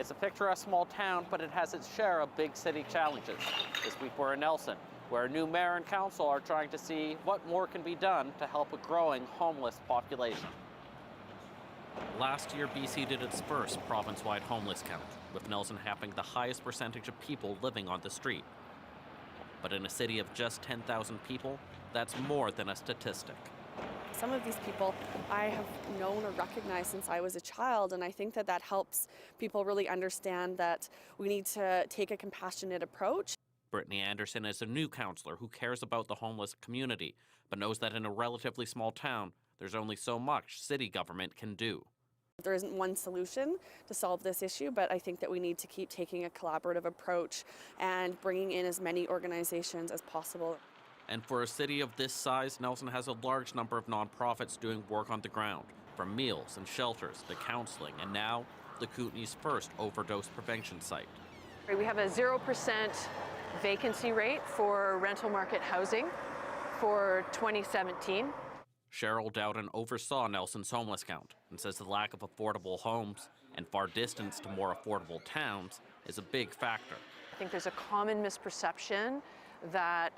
It's a picturesque small town, but it has its share of big city challenges. This week we're in Nelson, where a new mayor and council are trying to see what more can be done to help a growing homeless population. Last year, BC did its first province-wide homeless count, with Nelson having the highest percentage of people living on the street. But in a city of just 10,000 people, that's more than a statistic. Some of these people I have known or recognized since I was a child, and I think that that helps people really understand that we need to take a compassionate approach. Brittany Anderson is a new councillor who cares about the homeless community, but knows that in a relatively small town, there's only so much city government can do. There isn't one solution to solve this issue, but I think that we need to keep taking a collaborative approach and bringing in as many organizations as possible. And for a city of this size, Nelson has a large number of nonprofits doing work on the ground, from meals and shelters to counseling, and now the Kootenay's first overdose prevention site. We have a 0% vacancy rate for rental market housing for 2017. Cheryl Dowden oversaw Nelson's homeless count and says the lack of affordable homes and far distance to more affordable towns is a big factor. I think there's a common misperception that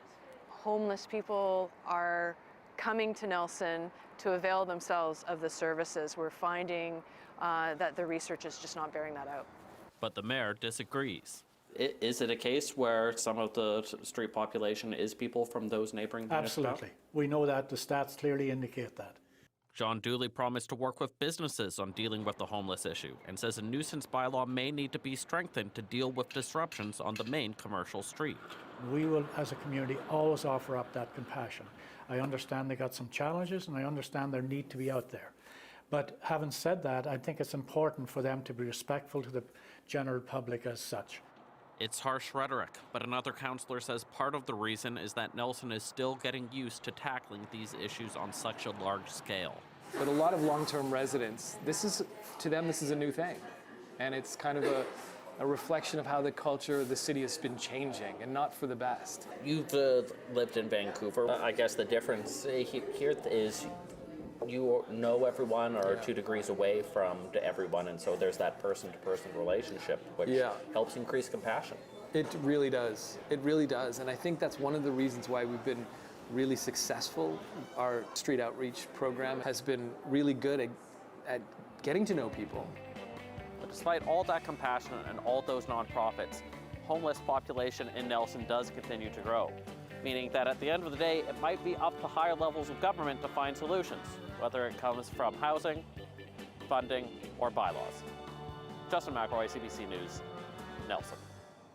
homeless people are coming to Nelson to avail themselves of the services. We're finding that the research is just not bearing that out. But the mayor disagrees. Is it a case where some of the street population is people from those neighboring municipalities? Absolutely. We know that. The stats clearly indicate that. John Dooley promised to work with businesses on dealing with the homeless issue and says a nuisance bylaw may need to be strengthened to deal with disruptions on the main commercial street. We will, as a community, always offer up that compassion. I understand they got some challenges and I understand their need to be out there. But having said that, I think it's important for them to be respectful to the general public as such. It's harsh rhetoric, but another councillor says part of the reason is that Nelson is still getting used to tackling these issues on such a large scale. But a lot of long-term residents, to them this is a new thing. And it's kind of a reflection of how the culture of the city has been changing, and not for the best. You've lived in Vancouver. I guess the difference here is you know everyone or 2 degrees away from everyone, and so there's that person-to-person relationship, which helps increase compassion. It really does. It really does. And I think that's one of the reasons why we've been really successful. Our street outreach program has been really good at getting to know people. But despite all that compassion and all those nonprofits, homeless population in Nelson does continue to grow, meaning that at the end of the day, it might be up to higher levels of government to find solutions, whether it comes from housing, funding, or bylaws. Justin McElroy, CBC News, Nelson.